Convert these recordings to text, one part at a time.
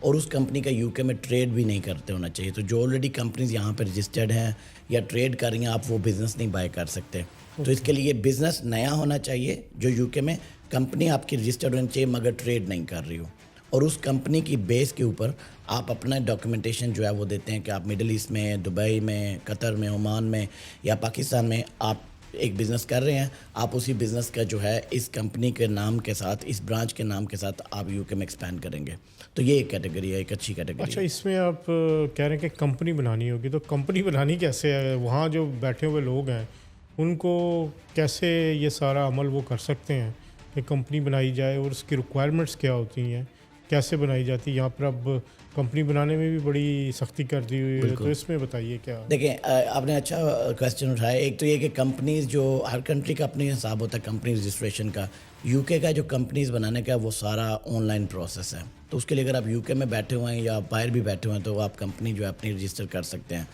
اور اس کمپنی کا یو کے میں ٹریڈ بھی نہیں کرتے ہونا چاہیے. تو جو آلریڈی کمپنیز یہاں پہ رجسٹرڈ ہیں یا ٹریڈ کر رہی ہیں, آپ وہ بزنس نہیں بائی کر سکتے. تو اس کے لیے بزنس نیا ہونا چاہیے جو یو کے میں کمپنی آپ کی رجسٹرڈ ہونی چاہیے مگر ٹریڈ نہیں کر رہی ہو, اور اس کمپنی کی بیس کے اوپر آپ اپنا ڈاکیومنٹیشن جو ہے وہ دیتے ہیں کہ آپ مڈل ایسٹ میں, دبئی میں, قطر میں, عمان میں یا پاکستان میں آپ ایک بزنس کر رہے ہیں. آپ اسی بزنس کا جو ہے اس کمپنی کے نام کے ساتھ, اس برانچ کے نام کے ساتھ آپ یو کے میں ایکسپینڈ کریں گے. تو یہ ایک کیٹیگری ہے, ایک اچھی کیٹیگری. اچھا, اس میں آپ کہہ رہے ہیں کہ کمپنی بنانی ہوگی, تو کمپنی بنانی کیسے ہے؟ وہاں جو بیٹھے ہوئے لوگ ہیں ان کو کیسے یہ سارا عمل وہ کر سکتے ہیں کہ کمپنی بنائی جائے, اور اس کی ریکوائرمنٹس کیا ہوتی ہیں, کیسے بنائی جاتی ہے؟ یہاں پر اب کمپنی بنانے میں بھی بڑی سختی کر دی ہوئی ہے, تو اس میں بتائیے کیا. دیکھیں, آپ نے اچھا کویسچن اٹھایا. ایک تو یہ کہ کمپنیز جو ہر کنٹری کا اپنی حساب ہوتا ہے کمپنی رجسٹریشن کا. یو کے کا جو کمپنیز بنانے کا وہ سارا آن لائن پروسیس ہے. تو اس کے لیے اگر آپ یو کے میں بیٹھے ہوئے ہیں یا باہر بھی بیٹھے ہوئے ہیں تو آپ کمپنی جو ہے اپنی رجسٹر کر سکتے ہیں.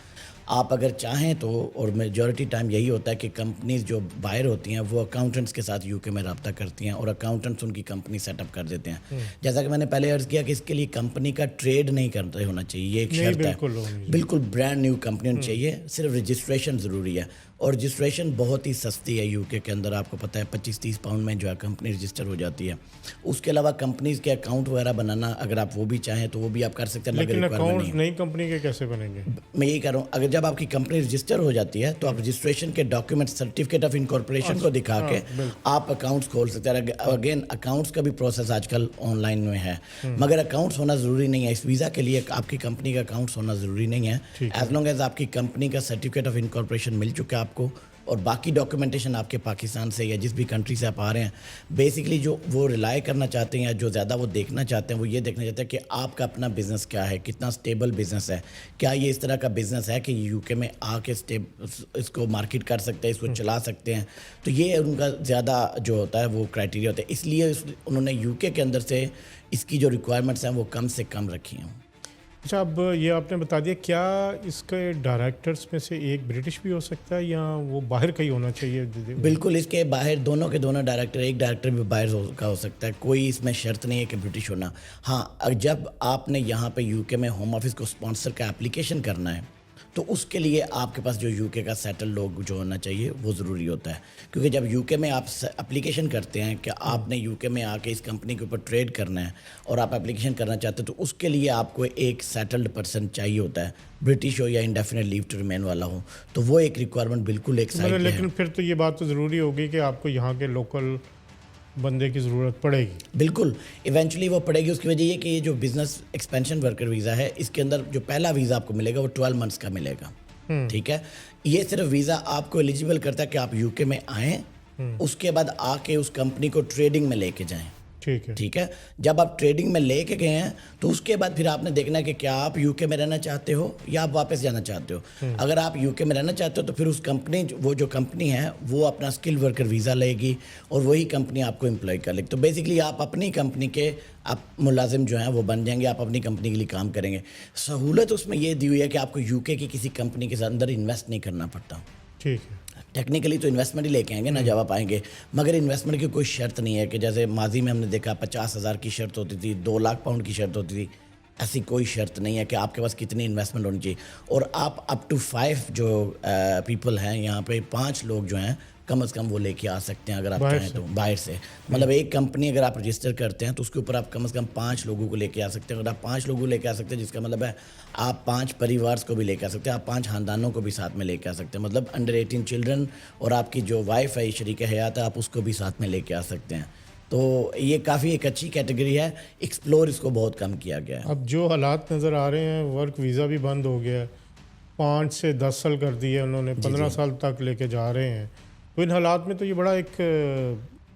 آپ اگر چاہیں تو, اور میجورٹی ٹائم یہی ہوتا ہے کہ کمپنیز جو باہر ہوتی ہیں وہ اکاؤنٹنٹس کے ساتھ یو کے میں رابطہ کرتی ہیں اور اکاؤنٹنٹس ان کی کمپنی سیٹ اپ کر دیتے ہیں. جیسا کہ میں نے پہلے عرض کیا کہ اس کے لیے کمپنی کا ٹریڈ نہیں کرتے ہونا چاہیے, یہ ایک شرط ہے. بالکل برانڈ نیو کمپنی ہونی چاہیے, صرف رجسٹریشن ضروری ہے. اور رجسٹریشن بہت ہی سستی ہے یو کے اندر, آپ کو پتہ ہے 25-30 پاؤنڈ میں جو ہے کمپنی رجسٹر ہو جاتی ہے. اس کے علاوہ کمپنیز کے اکاؤنٹ وغیرہ بنانا اگر آپ وہ بھی چاہیں تو وہ بھی آپ کر سکتے ہیں. لیکن اکاؤنٹ نئی کمپنی کے کیسے بنیں گے؟ میں یہی کہہ رہا ہوں, اگر جب آپ کی کمپنی رجسٹر ہو جاتی ہے تو آپ رجسٹریشن کے ڈاکیومنٹ سرٹیفکیٹ آف انکارپوریشن کو دکھا کے آپ اکاؤنٹس کھول سکتے ہیں. اگین اکاؤنٹس کا بھی پروسیس آج کل آن لائن میں ہے, مگر اکاؤنٹس ہونا ضروری نہیں ہے. اس ویزا کے لیے آپ کی کمپنی کا اکاؤنٹس ہونا ضروری نہیں ہے, ایز لانگ ایز آپ کی کمپنی کا سرٹیفکیٹ آف انکارپوریشن مل چکا ہے آپ کو, اور باقی ڈاکیومنٹیشن آپ کے پاکستان سے یا جس بھی کنٹری سے آپ آ رہے ہیں. بیسکلی جو وہ ریلائی کرنا چاہتے ہیں یا جو زیادہ وہ دیکھنا چاہتے ہیں وہ یہ دیکھنا چاہتے ہیں کہ آپ کا اپنا بزنس کیا ہے, کتنا سٹیبل بزنس ہے, کیا یہ اس طرح کا بزنس ہے کہ یو کے میں آ کے اس کو مارکیٹ کر سکتے ہیں, اس کو چلا سکتے ہیں. تو یہ ان کا زیادہ جو ہوتا ہے وہ کرائٹیریا ہوتا ہے. اس لیے انہوں نے یو کے اندر سے اس کی جو ریکوائرمنٹس ہیں وہ کم سے کم رکھی ہیں. اچھا, اب یہ آپ نے بتا دیا, کیا اس کے ڈائریکٹرز میں سے ایک برٹش بھی ہو سکتا ہے یا وہ باہر کا ہی ہونا چاہیے؟ بالکل, اس کے باہر دونوں کے دونوں ڈائریکٹر, ایک ڈائریکٹر بھی باہر کا ہو سکتا ہے, کوئی اس میں شرط نہیں ہے کہ برٹش ہونا. ہاں, جب آپ نے یہاں پہ یو کے میں ہوم آفس کو اسپانسر کا اپلیکیشن کرنا ہے تو اس کے لیے آپ کے پاس جو یو کے کا سیٹل لوگ جو ہونا چاہیے وہ ضروری ہوتا ہے. کیونکہ جب یو کے میں آپ اپلیکیشن کرتے ہیں کہ آپ نے یو کے میں آ کے اس کمپنی کے اوپر ٹریڈ کرنا ہے اور آپ اپلیکیشن کرنا چاہتے ہیں تو اس کے لیے آپ کو ایک سیٹلڈ پرسن چاہیے ہوتا ہے, برٹش ہو یا انڈیفینٹ لیو ٹو ریمین والا ہو. تو وہ ایک ریکوائرمنٹ بالکل ایک سائڈ. لیکن پھر تو یہ بات تو ضروری ہوگی کہ آپ کو یہاں کے لوکل بندے کی ضرورت پڑے گی. بالکل, ایونچولی وہ پڑے گی. اس کی وجہ یہ کہ یہ جو بزنس ایکسپینشن ورکر ویزا ہے اس کے اندر جو پہلا ویزا آپ کو ملے گا وہ 12 منتھس کا ملے گا. ٹھیک ہے, یہ صرف ویزا آپ کو ایلیجیبل کرتا ہے کہ آپ یو کے میں آئیں, اس کے بعد آ کے اس کمپنی کو ٹریڈنگ میں لے کے جائیں. ٹھیک ہے, جب آپ ٹریڈنگ میں لے کے گئے ہیں تو اس کے بعد پھر آپ نے دیکھنا ہے کہ کیا آپ یو کے میں رہنا چاہتے ہو یا آپ واپس جانا چاہتے ہو. اگر آپ یو کے میں رہنا چاہتے ہو تو پھر اس کمپنی وہ جو کمپنی ہے وہ اپنا اسکل ورکر ویزا لے گی اور وہی کمپنی آپ کو امپلائی کر لے گی. تو بیسکلی آپ اپنی کمپنی کے آپ ملازم جو ہیں وہ بن جائیں گے, آپ اپنی کمپنی کے لیے کام کریں گے. سہولت اس میں یہ دی ہوئی ہے کہ آپ کو یو کے کی کسی کمپنی کے اندر انویسٹ نہیں کرنا پڑتا. ٹھیک ہے, ٹیکنیکلی تو انویسٹمنٹ ہی لے کے آئیں گے نا جب آپ آئیں گے, مگر انویسٹمنٹ کی کوئی شرط نہیں ہے کہ جیسے ماضی میں ہم نے دیکھا 50,000 کی شرط ہوتی تھی, 2 لاکھ پاؤنڈ کی شرط ہوتی تھی. ایسی کوئی شرط نہیں ہے کہ آپ کے پاس کتنی انویسٹمنٹ ہونی چاہیے. اور آپ اپ ٹو 5 جو پیپل ہیں یہاں پہ 5 لوگ جو ہیں کم از کم وہ لے کے آ سکتے ہیں اگر آپ چاہیں تو باہر سے. مطلب ایک کمپنی اگر آپ رجسٹر کرتے ہیں تو اس کے اوپر آپ کم از کم 5 لوگوں کو لے کے آ سکتے ہیں. اگر آپ 5 لوگوں کو لے کے آ سکتے ہیں جس کا مطلب ہے آپ 5 پریوارس کو بھی لے کے آ سکتے ہیں, آپ 5 خاندانوں کو بھی ساتھ میں لے کے آ سکتے ہیں. مطلب انڈر 18 چلڈرن اور آپ کی جو وائف ہے شریک حیات ہے آپ اس کو بھی ساتھ میں لے کے آ سکتے ہیں. تو یہ کافی ایک اچھی کیٹیگری ہے, ایکسپلور اس کو بہت کم کیا گیا ہے. اب جو حالات نظر آ رہے ہیں, ورک ویزا بھی بند ہو گیا ہے, 5 سے 10 سال کر دیے انہوں نے, 15 سال تک لے کے جا رہے ہیں. تو ان حالات میں تو یہ بڑا ایک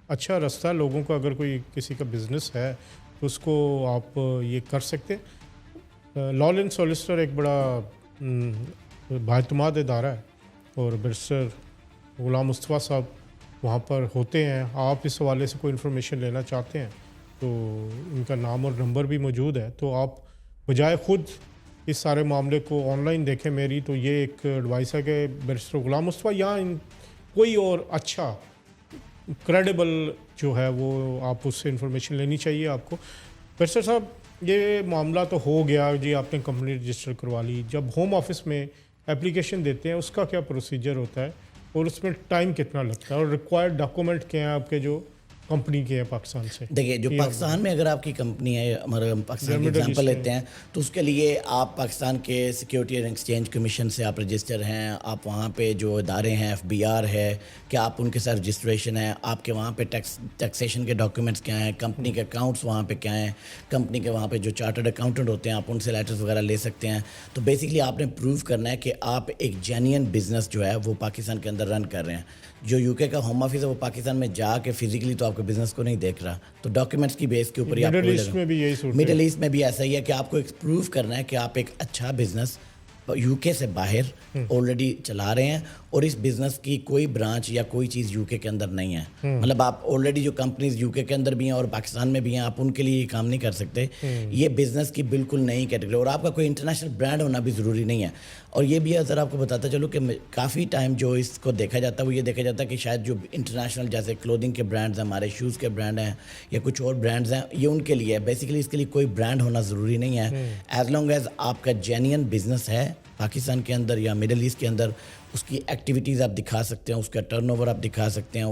اچھا راستہ ہے لوگوں کو, اگر کوئی کسی کا بزنس ہے تو اس کو آپ یہ کر سکتے ہیں. لالن سولیسٹر ایک بڑا بااعتماد ادارہ ہے اور برسر غلام مصطفیٰ صاحب وہاں پر ہوتے ہیں. آپ اس حوالے سے کوئی انفارمیشن لینا چاہتے ہیں تو ان کا نام اور نمبر بھی موجود ہے, تو آپ بجائے خود اس سارے معاملے کو آن لائن دیکھیں میری, تو یہ ایک ایڈوائس ہے کہ برسر غلام مصطفیٰ یا کوئی اور اچھا کریڈیبل جو ہے وہ آپ اس سے انفارمیشن لینی چاہیے آپ کو. برسر صاحب, یہ معاملہ تو ہو گیا جی، آپ نے کمپنی رجسٹر کروا لی، جب ہوم آفس میں اپلیکیشن دیتے ہیں اس کا کیا پروسیجر ہوتا ہے اور اس میں ٹائم کتنا لگتا ہے اور ریکوائرڈ ڈاکومنٹ کیا ہیں آپ کے جو کمپنی کے ہیں پاکستان سے؟ دیکھیے جو پاکستان میں اگر آپ کی کمپنی ہے، ہمارا پاکستان کی ایگزامپل لیتے ہیں تو اس کے لیے آپ پاکستان کے سیکیورٹی اینڈ ایکسچینج کمیشن سے آپ رجسٹر ہیں، آپ وہاں پہ جو ادارے ہیں FBR ہے کہ آپ ان کے ساتھ رجسٹریشن ہے، آپ کے وہاں پہ ٹیکسیشن کے ڈاکیومنٹس کیا ہیں، کمپنی کے اکاؤنٹس وہاں پہ کیا ہیں، کمپنی کے وہاں پہ جو چارٹرڈ اکاؤنٹنٹ ہوتے ہیں آپ ان سے لیٹرز وغیرہ لے سکتے ہیں. تو بیسکلی آپ نے پروو کرنا ہے کہ آپ ایک جینین بزنس جو ہے وہ پاکستان کے اندر رن کر رہے ہیں. جو UK کا ہوم آفس ہے وہ پاکستان میں جا کے فزیکلی تو آپ کے بزنس کو نہیں دیکھ رہا، تو ڈاکیومنٹس کی بیس کے اوپر ہی آپ کو مڈل ایسٹ میں بھی یہی صورت ہے. مڈل ایسٹ میں بھی ایسا ہی ہے کہ آپ کو ایک پروو کرنا ہے کہ آپ ایک اچھا بزنس UK سے باہر آلریڈی چلا رہے ہیں اور اس بزنس کی کوئی برانچ یا کوئی چیز UK کے اندر نہیں ہے. مطلب آپ آلریڈی جو کمپنیز UK کے اندر بھی ہیں اور پاکستان میں بھی ہیں آپ ان کے لیے یہ کام نہیں کر سکتے. یہ بزنس کی بالکل نئی کیٹیگری اور آپ کا کوئی انٹرنیشنل برانڈ ہونا بھی ضروری نہیں ہے. اور یہ بھی ذرا آپ کو بتاتا چلو کہ کافی ٹائم جو اس کو دیکھا جاتا ہے وہ یہ دیکھا جاتا ہے کہ شاید جو انٹرنیشنل جیسے کلودنگ کے برانڈز ہیں، ہمارے شوز کے برانڈ ہیں یا کچھ اور برانڈز ہیں، یہ ان کے لیے ہے. بیسیکلی اس کے لیے کوئی برانڈ ہونا ضروری نہیں ہے. ایز لانگ ایز آپ کا جینین بزنس ہے پاکستان کے اندر یا مڈل ایسٹ کے اندر، اس کی ایکٹیویٹیز آپ دکھا سکتے ہیں، اس کا ٹرن اوور آپ دکھا سکتے ہیں،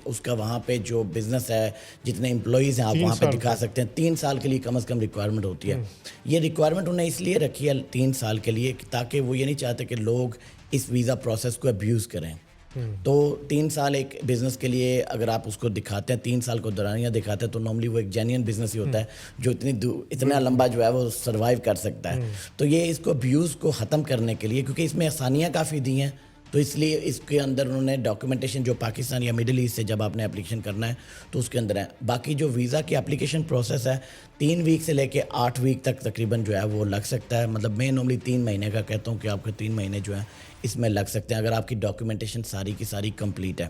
اس کا وہاں پہ جو بزنس ہے جتنے امپلائیز ہیں آپ وہاں پہ دکھا سکتے ہیں. 3 سال کے لیے کم از کم ریکوائرمنٹ ہوتی ہے. یہ ریکوائرمنٹ انہیں اس لیے رکھی ہے 3 سال کے لیے تاکہ وہ یہ نہیں چاہتے کہ لوگ اس ویزا پروسیس کو ابیوز کریں. تو 3 سال ایک بزنس کے لیے اگر آپ اس کو دکھاتے ہیں، 3 سال کو دورانیہ دکھاتے ہیں، تو نارملی وہ ایک جینین بزنس ہی ہوتا ہے جو اتنا لمبا جو ہے وہ سروائیو کر سکتا ہے. تو یہ اس کو ابیوز کو ختم کرنے کے لیے، کیونکہ اس میں آسانیاں کافی دی ہیں، تو اس لیے اس کے اندر انہوں نے ڈاکیومنٹیشن جو پاکستان یا مڈل ایسٹ سے جب آپ نے اپلیکیشن کرنا ہے تو اس کے اندر ہے. باقی جو ویزا کی اپلیکیشن پروسیس ہے 3 ویک سے لے کے 8 ویک تک تقریباً جو ہے وہ لگ سکتا ہے. مطلب میں نارملی 3 مہینے کا کہتا ہوں کہ آپ کے 3 مہینے جو ہیں اس میں لگ سکتے ہیں اگر آپ کی ڈاکیومنٹیشن ساری کی ساری کمپلیٹ ہے.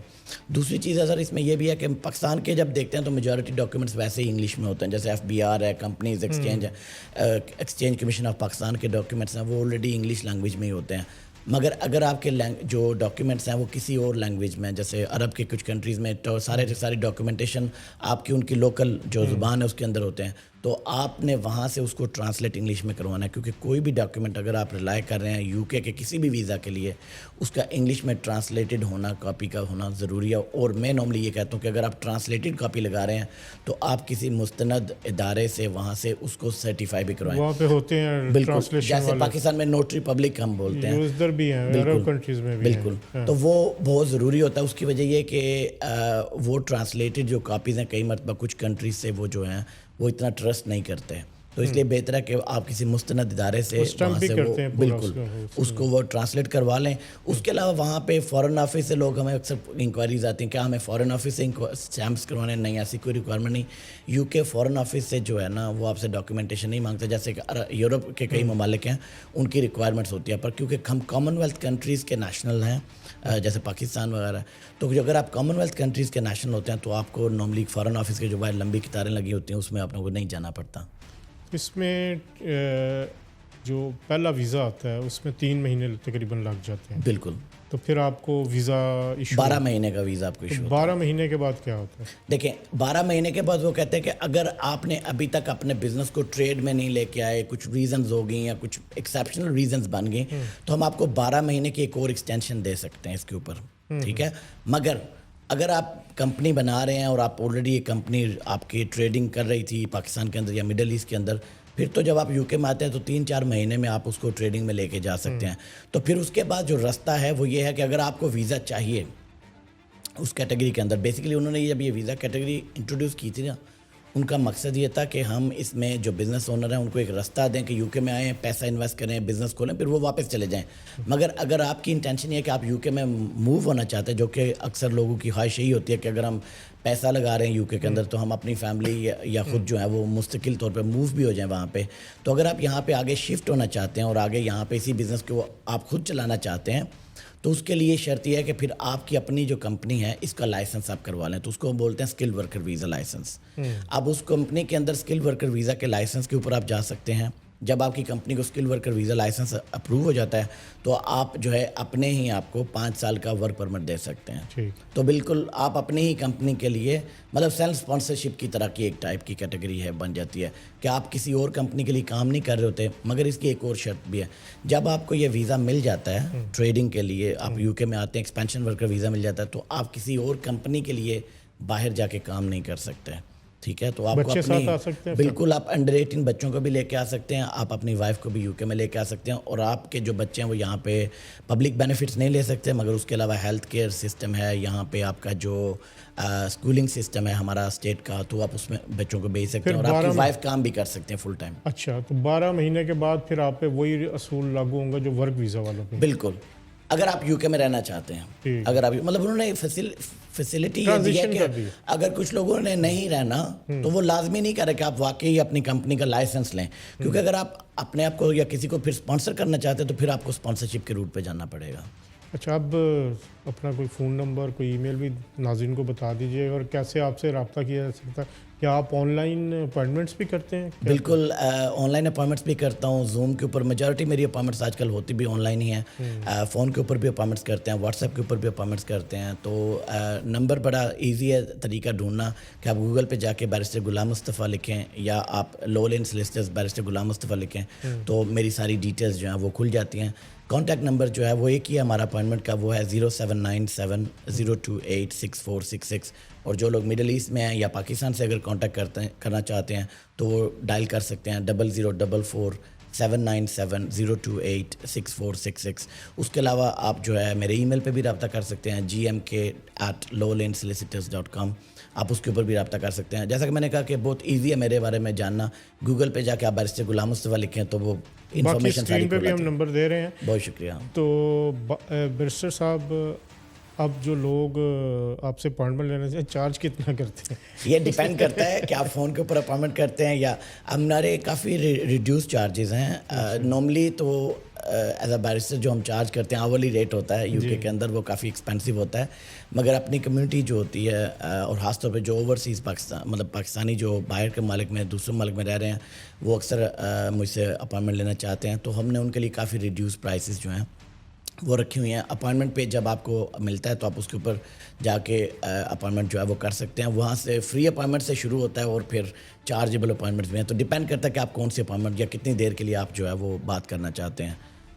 دوسری چیز اگر اس میں یہ بھی ہے کہ پاکستان کے جب دیکھتے ہیں تو میجورٹی ڈاکیومنٹس ویسے ہی انگلش میں ہوتے ہیں، جیسے FBR ہے، companies exchange commission of Pakistan کے ڈاکیومنٹس ہیں وہ آلریڈی انگلش لینگویج میں ہی ہوتے ہیں. مگر اگر آپ کے جو ڈاکیومنٹس ہیں وہ کسی اور لینگویج میں، جیسے عرب کے کچھ کنٹریز میں تو ساری ڈاکیومنٹیشن آپ کی ان کی لوکل جو زبان ہے اس کے اندر ہوتے ہیں، تو آپ نے وہاں سے اس کو ٹرانسلیٹ انگلش میں کروانا ہے. کیونکہ کوئی بھی ڈاکیومنٹ اگر آپ ریلائی کر رہے ہیں UK کے کسی بھی ویزا کے لیے، اس کا انگلش میں ٹرانسلیٹڈ ہونا، کاپی کا ہونا ضروری ہے. اور میں نارملی یہ کہتا ہوں کہ اگر آپ ٹرانسلیٹڈ کاپی لگا رہے ہیں تو آپ کسی مستند ادارے سے وہاں سے اس کو سرٹیفائی بھی کروائیں. وہاں پہ ہوتے ہیں بالکل جیسے پاکستان میں نوٹری پبلک ہم بولتے ہیں، ادھر بھی ہیں، عرب کنٹریز میں بھی بالکل. تو وہ بہت ضروری ہوتا ہے. اس کی وجہ یہ کہ وہ ٹرانسلیٹڈ جو کاپیز ہیں کئی مرتبہ کچھ کنٹریز سے وہ جو ہیں وہ اتنا ٹرسٹ نہیں کرتے، تو اس لیے بہتر ہے کہ آپ کسی مستند ادارے سے وہاں سے وہ بالکل اس کو وہ ٹرانسلیٹ کروا لیں. اس کے علاوہ وہاں پہ فارن آفس سے لوگ ہمیں اکثر انکوائریز آتی ہیں کہ ہمیں فارن آفس سے اسٹیمپس کروانے، نہیں ایسی کوئی ریکوائرمنٹ نہیں. UK فارن آفس سے جو ہے نا وہ آپ سے ڈاکیومنٹیشن نہیں مانگتے، جیسے کہ یورپ کے کئی ممالک ہیں ان کی ریکوائرمنٹس ہوتی ہے. پر کیونکہ ہم کامن ویلتھ کنٹریز کے نیشنل ہیں جیسے پاکستان وغیرہ، تو اگر آپ کامن ویلتھ کنٹریز کے نیشنل ہوتے ہیں تو آپ کو نارملی فارن آفس کے جو باہر لمبی قطاریں لگی ہوتی ہیں اس میں آپ لوگوں کو نہیں جانا پڑتا. اس میں جو پہلا ویزا آتا ہے اس میں 3 مہینے تقریباً لگ جاتے ہیں. بالکل. تو پھر آپ کو ویزا ایشو 12 مہینے کا ویزا آپ کو ایشو. 12 مہینے کے بعد کیا ہوتا ہے؟ دیکھیں 12 مہینے کے بعد وہ کہتے ہیں کہ اگر آپ نے ابھی تک اپنے بزنس کو ٹریڈ میں نہیں لے کے آئے، کچھ ریزنز ہو گئی یا کچھ ایکسیپشنل ریزنز بن گئی، تو ہم آپ کو 12 مہینے کی ایک اور ایکسٹینشن دے سکتے ہیں اس کے اوپر. ٹھیک ہے. مگر اگر آپ کمپنی بنا رہے ہیں اور آپ آلریڈی یہ کمپنی آپ کی ٹریڈنگ کر رہی تھی پاکستان کے اندر یا مڈل ایسٹ کے اندر، پھر تو جب آپ UK میں آتے ہیں تو 3-4 مہینے میں آپ اس کو ٹریڈنگ میں لے کے جا سکتے ہیں. تو پھر اس کے بعد جو رستہ ہے وہ یہ ہے کہ اگر آپ کو ویزا چاہیے اس کیٹیگری کے اندر، بیسیکلی انہوں نے جب یہ ویزا کیٹیگری انٹروڈیوس کی تھی نا، ان کا مقصد یہ تھا کہ ہم اس میں جو بزنس اونر ہیں ان کو ایک رستہ دیں کہ UK میں آئیں، پیسہ انویسٹ کریں، بزنس کھولیں، پھر وہ واپس چلے جائیں. مگر اگر آپ کی انٹینشن یہ ہے کہ آپ UK میں موو ہونا چاہتے ہیں، جو کہ اکثر لوگوں کی خواہش یہی ہوتی ہے کہ اگر ہم پیسہ لگا رہے ہیں UK کے اندر تو ہم اپنی فیملی یا خود جو ہے وہ مستقل طور پہ موو بھی ہو جائیں وہاں پہ. تو اگر آپ یہاں پہ آگے شفٹ ہونا چاہتے ہیں اور آگے یہاں پہ اسی بزنس کو آپ خود چلانا چاہتے ہیں تو اس کے لیے شرط یہ ہے کہ پھر آپ کی اپنی جو کمپنی ہے اس کا لائسنس آپ کروا لیں. تو اس کو بولتے ہیں اسکل ورکر ویزا لائسنس. اب اس کمپنی کے اندر اسکل ورکر ویزا کے لائسنس کے اوپر آپ جا سکتے ہیں. جب آپ کی کمپنی کو skill worker visa licence approve ہو جاتا ہے تو آپ جو ہے اپنے ہی آپ کو 5 سال کا ورک پرمٹ دے سکتے ہیں. ٹھیک. تو بالکل آپ اپنی ہی کمپنی کے لیے مطلب سیلف اسپانسرشپ کی طرح کی ایک ٹائپ کی کیٹیگری ہے بن جاتی ہے کہ آپ کسی اور کمپنی کے لیے کام نہیں کر رہے ہوتے. مگر اس کی ایک اور شرط بھی ہے, جب آپ کو یہ ویزا مل جاتا ہے ٹریڈنگ کے لیے, آپ یو کے میں آتے ہیں, ایکسپینشن ورکر ویزا مل جاتا ہے, تو آپ کسی اور کمپنی کے لیے باہر جا کے کام نہیں کر سکتے. ٹھیک ہے, تو آپ کو بچے ساتھ آ اپنی سکتے ہیں. بالکل آپ انڈر 18 بچوں کو بھی لے کے آ سکتے ہیں, آپ اپنی وائف کو بھی یو کے میں لے کے آ سکتے ہیں, اور آپ کے جو بچے ہیں وہ یہاں پہ پبلک بینیفٹس نہیں لے سکتے, مگر اس کے علاوہ ہیلتھ کیئر سسٹم ہے یہاں پہ, آپ کا جو اسکولنگ سسٹم ہے ہمارا اسٹیٹ کا, تو آپ اس میں بچوں کو بھیج سکتے ہیں, اور آپ کی وائف کام بھی کر سکتے ہیں فل ٹائم. اچھا, تو 12 مہینے کے بعد پھر آپ پہ وہی اصول لاگو ہوں گا جو ورک ویزا والوں پہ. بالکل, اگر آپ یو کے میں رہنا چاہتے ہیں, اگر آپ مطلب انہوں نے فیسلٹی یہ دی ہے کہ اگر کچھ لوگوں نے نہیں رہنا تو وہ لازمی نہیں کرے کہ آپ واقعی اپنی کمپنی کا لائسنس لیں, کیونکہ اگر آپ اپنے آپ کو یا کسی کو پھر اسپانسر کرنا چاہتے ہیں تو پھر آپ کو اسپانسرشپ کے روٹ پہ جانا پڑے گا. اچھا, اب اپنا کوئی فون نمبر, کوئی ای میل بھی ناظرین کو بتا دیجیے, اور کیسے آپ سے رابطہ کیا جا سکتا ہے؟ کیا آپ آن لائن اپوائنٹمنٹس بھی کرتے ہیں؟ بالکل, آن لائن اپوائنٹمنٹس بھی کرتا ہوں, زوم کے اوپر میجورٹی میری اپوائنٹمنٹس آج کل ہوتی بھی آن لائن ہی ہیں, فون کے اوپر بھی اپوائنٹمنٹس کرتے ہیں, واٹس ایپ کے اوپر بھی اپوائنٹمنٹس کرتے ہیں. تو نمبر بڑا ایزی ہے طریقہ ڈھونڈنا کہ آپ گوگل پہ جا کے بیرسٹر غلام مصطفیٰ لکھیں, یا آپ لو لین سلیسٹرز بیرسٹر غلام مصطفیٰ لکھیں, تو میری ساری ڈیٹیلز جو ہیں وہ کھل جاتی ہیں. کانٹیکٹ نمبر جو ہے وہ ایک ہی ہے ہمارا اپوائنٹمنٹ کا, وہ ہے 0797-028-6466, اور جو لوگ مڈل ایسٹ میں ہیں یا پاکستان سے اگر کانٹیکٹ کرنا چاہتے ہیں تو وہ ڈائل کر سکتے ہیں 0044-797-028-6466. اس کے علاوہ آپ جو ہے میرے ای میل پہ بھی رابطہ کر سکتے ہیں, gmk@lowlanesolicitors.com, آپ اس کے اوپر بھی رابطہ کر سکتے ہیں. جیسا کہ میں نے کہا کہ بہت ایزی ہے میرے بارے میں جاننا, گوگل پہ جا کے آپ بیرسٹر غلام مصطفیٰ لکھیں تو وہ انفارمیشن ساری پہ بھی ہم نمبر دے رہے ہیں. بہت شکریہ. تو بیرسٹر صاحب, اب جو لوگ آپ سے اپوائنٹمنٹ لینا چاہیں چارج کتنا کرتے ہیں؟ یہ ڈیپینڈ کرتا ہے کہ آپ فون کے اوپر اپوائنٹمنٹ کرتے ہیں یا ہمارے کافی ریڈیوس چارجز ہیں. نارملی تو ایز اے بیرسٹر جو ہم چارج کرتے ہیں آورلی ریٹ ہوتا ہے, یو کے اندر وہ کافی ایکسپینسو ہوتا ہے, مگر اپنی کمیونٹی جو ہوتی ہے اور خاص طور پہ جو اوورسیز پاکستان مطلب پاکستانی جو باہر کے ممالک میں دوسرے ممالک میں رہ رہے ہیں وہ اکثر مجھ سے اپوائنٹمنٹ لینا چاہتے ہیں, تو ہم نے ان کے لیے کافی ریڈیوس پرائسز جو ہیں وہ رکھی ہوئی ہیں. اپوائنٹمنٹ پہ جب آپ کو ملتا ہے تو آپ اس کے اوپر جا کے اپوائنٹمنٹ جو ہے وہ کر سکتے ہیں. وہاں سے فری اپوائنٹمنٹ سے شروع ہوتا ہے اور پھر چارجیبل اپوائنٹمنٹس بھی ہیں, تو ڈیپینڈ کرتا ہے کہ آپ کون سی اپوائنٹمنٹ یا کتنی دیر کے لیے آپ جو ہے وہ بات کرنا چاہتے ہیں.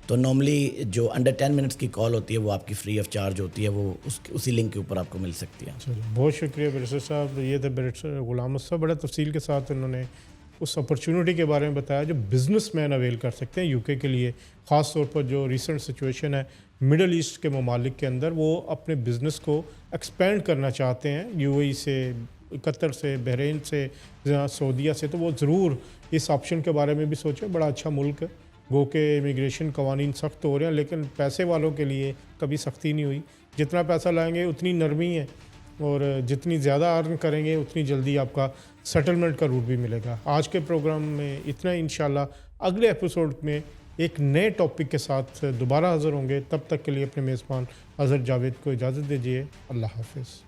تو نارملی جو انڈر 10 منٹس کی کال ہوتی ہے وہ آپ کی فری آف چارج ہوتی ہے, وہ اسی لنک کے اوپر آپ کو مل سکتی ہے. چلو, بہت شکریہ بیرسٹر صاحب. یہ تھے بیرسٹر غلام مصطفیٰ, بڑا تفصیل کے ساتھ انہوں نے اس اپرچونٹی کے بارے میں بتایا جو بزنس مین اویل کر سکتے ہیں یو کے لیے, خاص طور پر جو ریسنٹ سچویشن ہے مڈل ایسٹ کے ممالک کے اندر, وہ اپنے بزنس کو ایکسپینڈ کرنا چاہتے ہیں یو اے ای سے, قطر سے, بحرین سے, سعودیہ سے, تو وہ ضرور اس آپشن کے بارے میں بھی سوچیں. بڑا اچھا ملک ہے, گو کہ امیگریشن قوانین سخت ہو رہے ہیں لیکن پیسے والوں کے لیے کبھی سختی نہیں ہوئی. جتنا پیسہ لائیں گے اتنی نرمی ہے, اور جتنی زیادہ ارن کریں گے اتنی جلدی آپ کا سیٹلمنٹ کا روٹ بھی ملے گا. آج کے پروگرام میں اتنا ہی. انشاءاللہ اگلے ایپیسوڈ میں ایک نئے ٹاپک کے ساتھ دوبارہ حاضر ہوں گے. تب تک کے لیے اپنے میزبان اظہر جاوید کو اجازت دیجیے. اللہ حافظ.